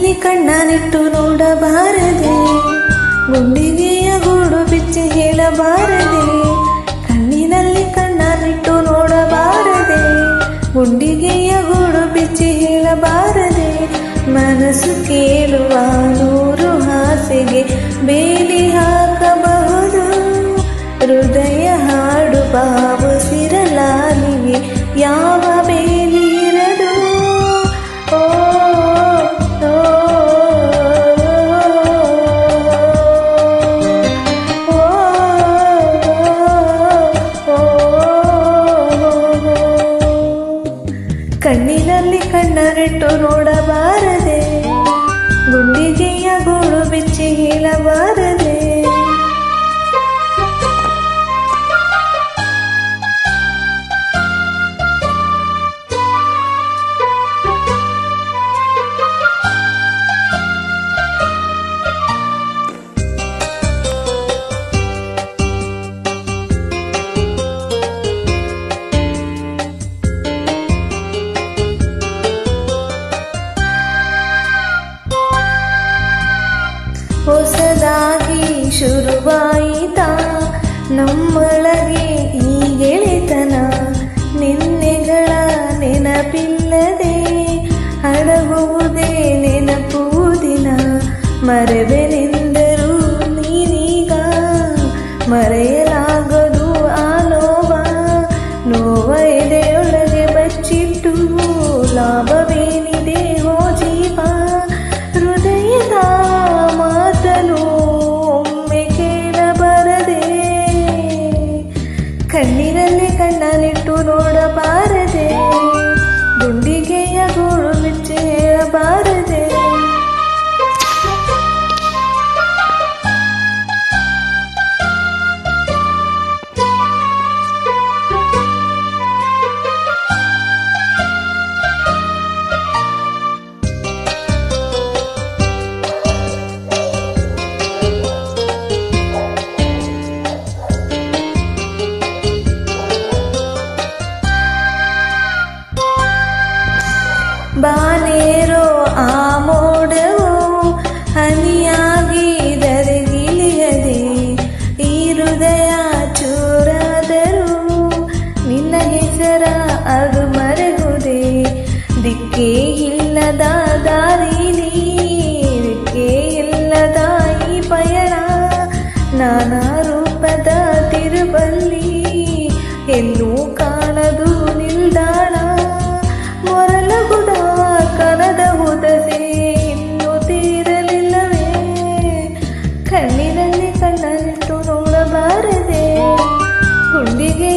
ಕಣ್ಣಿನಲ್ಲಿ ಕಣ್ಣನಿಟ್ಟು ನೋಡಬಾರದೆ, ಗುಂಡಿಗೆಯ ಗೂಡು ಬಿಚ್ಚಿ ಹೇಳಬಾರದೆ. ಕಣ್ಣಿನಲ್ಲಿ ಕಣ್ಣನಿಟ್ಟು ನೋಡಬಾರದೆ, ಗುಂಡಿಗೆಯ ಗೂಡು ಬಿಚ್ಚಿ ಹೇಳಬಾರದೆ. ಮನಸ್ಸು ಕೇಳುವ ನೂರು ಆಸೆಗೆ ಬೇಲಿ ಹಾಕಬಹುದು, ಹೃದಯ ಹಾಡುವ ಉಸಿರಲಾಲಿಗೆ ಯಾವ ಬೇಲಿ ಇರದು. ಓ ಓ, ಕಣ್ಣಿನಲ್ಲಿ ಕಣ್ಣನಿಟ್ಟು ನೋಡಬಾರದೆ, ಗುಂಡಿಗೆಯ ಗೂಡು ಬಿಚ್ಚಿ ಹೇಳಬಾರದೆ. ಹೊಸದಾಗಿ ಶುರುವಾಯಿತಾ ನಮ್ಮೊಳಗೆ ಈ ಗೆಳೆತನ, ನಿನ್ನೆಗಳ ನೆನಪಿಲ್ಲದೆ ಅಡಗುವುದೇ ನೆನಪು ದಿನ. ಮರೆವೆನೆಂದರೂ ನೀನೀಗ ಮರೆಯಲಾಗದು ಆ ನೋವ, ನೋವ ಎದೆಯೊಳಗೆ ಬಚ್ಚಿಟ್ಟು ಲಾಭವೇನಿದೆ ಹೋ ಜೀವ. ಹೃದಯದ ಮಾತನು ಒಮ್ಮೆ ಕೇಳಬಾರದೆ, ಕಣ್ಣಿನಲ್ಲಿ ಕಣ್ಣನಿಟ್ಟು ನೋಡಬಾರದೆ, ಗುಂಡಿಗೆಯ ಗೂಡು ಬಿಚ್ಚಿ ಹೇಳಬಾರದೆ. ಬಾನೇರೋ ಆ ಮೋಡವು ಹನಿಯಾಗಿ ದರಗಿಳಿಯದೆ, ಈ ಹೃದಯ ಚೂರಾದರೂ ನಿನ್ನ ಹೆಸರ ಅದು ಮರೆಯುವುದೇ. ದಿಕ್ಕೇ ಇಲ್ಲದ ದಾರಿಲಿ, ದಿಕ್ಕೇ ಇಲ್ಲದ ಈ ಪಯಣ, ನಾನಾ ರೂಪದ ತಿರುಬಲ್ಲಿ ಎಲ್ಲೂ ಕಾಣದು ನಿಲ್ದಾಣ. ಮೊರಲಗುದ ಕನದ ಉದಸೆ ಇನ್ನೂ ತೀರಲಿಲ್ಲವೇ, ಕಣ್ಣಿನಲ್ಲಿ ಕಣ್ಣನಿಟ್ಟು ನೋಡಬಾರದೆ, ಗುಂಡಿಗೆ